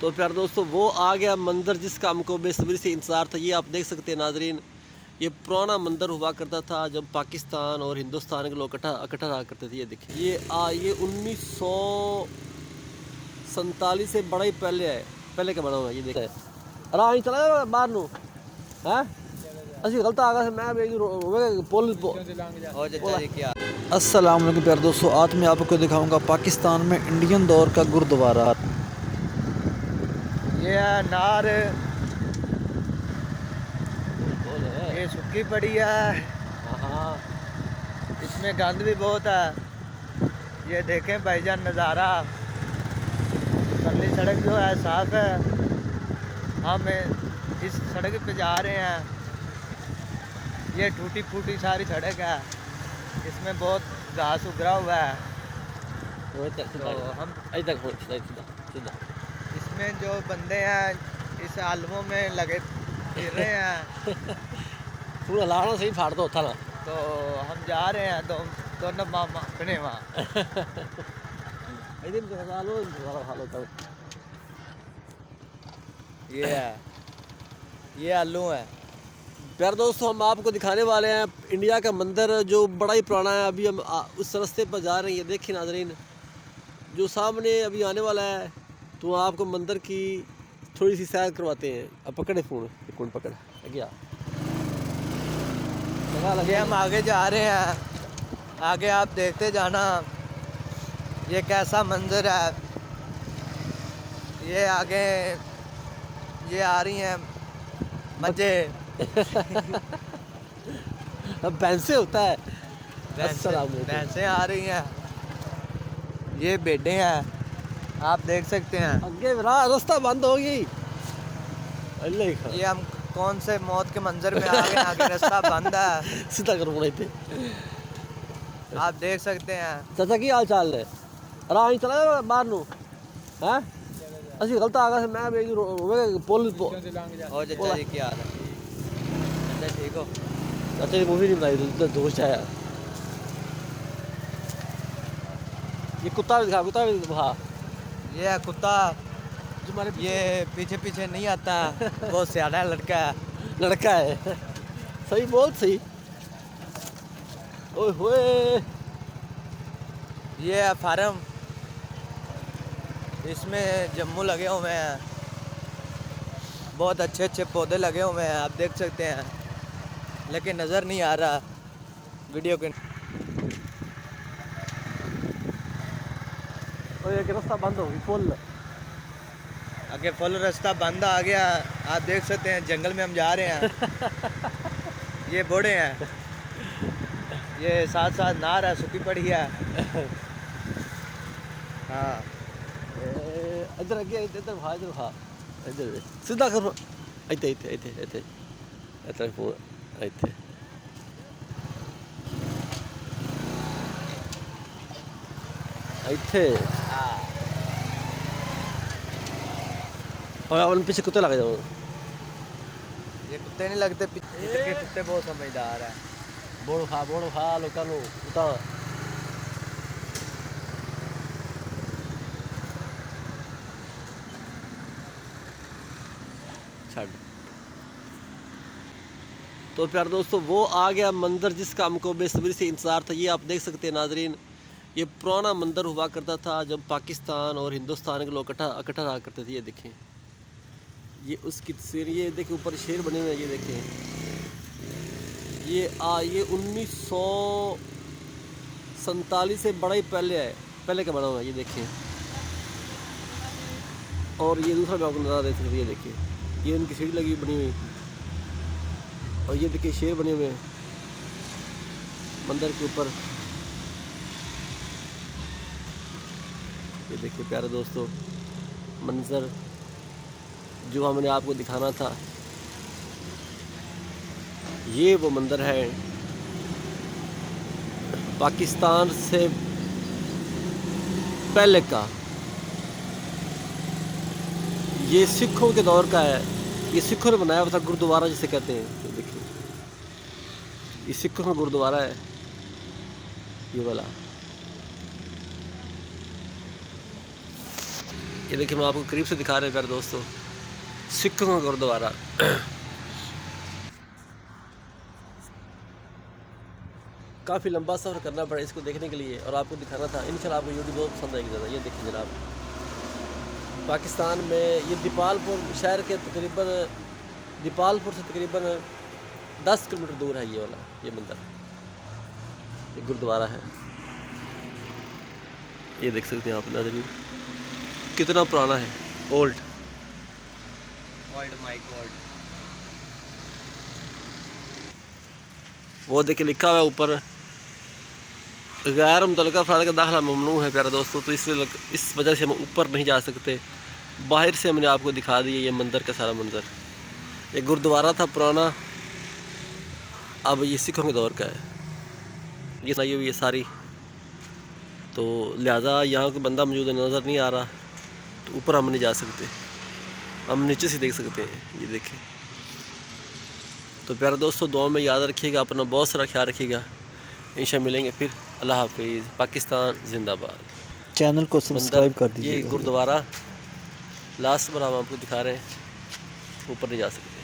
तो प्यारे दोस्तों वो आ गया मंदिर जिसका हमको बेसब्री से इंतज़ार था। ये आप देख सकते हैं नाजरीन, ये पुराना मंदिर हुआ करता था जब पाकिस्तान और हिंदुस्तान के लोग इकट्ठा रहा करते थे। ये देखिए ये 1947 से बड़ा ही पहले का बना हुआ है। ये देखा है राह ही चला बाहर नू है असि गलत आ गया मैं पुल अस्सलाम वालेकुम प्यारे दोस्तों, आज मैं आपको दिखाऊंगा पाकिस्तान में इंडियन दौर का गुरुद्वारा। ये है नार, ये सूखी पड़ी है, इसमें गंद भी बहुत है। ये देखें भाईजान नज़ारा, पतली सड़क जो है साफ है। हम इस सड़क पे जा रहे हैं। ये टूटी फूटी सारी सड़क है, इसमें बहुत घास उगरा हुआ है। तो हम इसमें जो बंदे हैं इस आलमों में लगे फिर रहे हैं। पूरा लाना सही फाड़ दो था ना। तो हम जा रहे हैं दोनों मामा अपने वहाँ। ये आलू है। प्यारे दोस्तों, हम आपको दिखाने वाले हैं इंडिया का मंदिर जो बड़ा ही पुराना है। अभी हम उस रास्ते पर जा रहे हैं। ये देखिए नाजरीन, जो सामने अभी आने वाला है, तो आपको मंदिर की थोड़ी सी सैर करवाते हैं। अब पकड़े फ़ोन, एक मिनट पकड़ गया। ये हम आगे जा रहे हैं, आगे आप देखते जाना। ये कैसा मंदिर है। ये आगे ये आ रही हैं मजे। अब भैंसे होता है, भैंसें आ रही हैं। ये बेड़े हैं, आप देख सकते हैं। आगे रास्ता बंद हो गई। ये हम कौन से मौत के मंजर में आ गए। आगे रास्ता बंद है, सीधा कर रहे थे। आप देख सकते हैं। चाचा की हाल चाल है? राह ही चला बाहर नू है असि गलत आ गया मैं पुल और चाचा जी क्या हाल है? चाचा ठीक हो? चाचा की मूवी नहीं बनाई दोस्त आया। ये कुत्ता भी दिखा ये है कुत्ता। ये पीछे पीछे नहीं आता, बहुत सियाना लड़का है। सही, बहुत सही। ओए होए, ये है फार्म, इसमें जम्मू लगे हुए हैं। बहुत अच्छे अच्छे पौधे लगे हुए हैं, आप देख सकते हैं, लेकिन नज़र नहीं आ रहा वीडियो के। एक रास्ता बंद हो गई, पुल आगे फुल रास्ता बंद आ गया। आप देख सकते हैं जंगल में हम जा रहे हैं। ये बूढ़े हैं, ये साथ साथ नार है, सूखी पड़ी है। हाँ, इधर अगे इधर भा इधर सीधा करो। इतने और अपन पीछे कुत्ते लगे जाओ। ये कुत्ते नहीं लगते, इधर के कुत्ते बहुत समझदार है। बोड़ खा लोगों को कुत्ता छड़। तो प्यारे दोस्तों, वो आ गया मंदिर जिसका हमको बेसब्री से इंतज़ार था। ये आप देख सकते हैं नाजरीन, ये पुराना मंदिर हुआ करता था जब पाकिस्तान और हिंदुस्तान के लोग इकट्ठा रहा करते थे। ये देखें, ये उसकी तस्वीर। ये देखें ऊपर शेर बने हुए हैं। ये देखें, ये 1947 से बड़ा ही पहले का बना हुआ है। ये देखें, और ये दूसरा मैं आपको नज़ारा देख सकते हैं। ये देखिए, ये उनकी सीढ़ी लगी बनी हुई, और ये देखिए शेर बने हुए हैं मंदिर के ऊपर। ये देखिए प्यारे दोस्तों, मंजर जो हमने आपको दिखाना था, ये वो मंदिर है पाकिस्तान से पहले का। ये सिखों के दौर का है। ये सिखों ने बनाया हुआ था, गुरुद्वारा जिसे कहते हैं। तो देखिए, ये सिखों का गुरुद्वारा है ये वाला। ये देखिए, मैं आपको करीब से दिखा रहे हैं प्यारे दोस्तों, सिखों का गुरुद्वारा। काफ़ी लंबा सफ़र करना पड़ा इसको देखने के लिए और आपको दिखाना था। इंशाल्लाह आपको वीडियो बहुत पसंद आएगी ज़्यादा। ये देखिए जनाब, पाकिस्तान में ये दीपालपुर शहर के तकरीबन, दीपालपुर से तकरीबन 10 किलोमीटर दूर है ये वाला, ये मंदिर, ये गुरुद्वारा है। ये देख सकते हैं आप नाज़रीन, कितना पुराना है, ओल्ड माय गॉड। वो देखिए लिखा हुआ है ऊपर, गैर मुतल्लिका अफराद का दाखिला ममनू है प्यारे दोस्तों। तो इस वजह से हम ऊपर नहीं जा सकते। बाहर से हमने आपको दिखा दिया ये मंदिर का सारा मंजर। ये गुरुद्वारा था पुराना, अब ये सिखों के दौर का है। ये सही हुई है सारी, तो लिहाजा यहाँ कोई बंदा मौजूद नज़र नहीं आ रहा, तो ऊपर हम नहीं जा सकते, हम नीचे से देख सकते हैं। ये देखें। तो प्यारे दोस्तों, दुआ में याद रखिएगा, अपना बहुत सारा ख्याल रखिएगा। इंशाल्लाह मिलेंगे फिर। अल्लाह हाफिज़। पाकिस्तान जिंदाबाद। चैनल को सब्सक्राइब कर ये दीजिए। गुरुद्वारा लास्ट बार हम आपको दिखा रहे हैं, ऊपर नहीं जा सकते।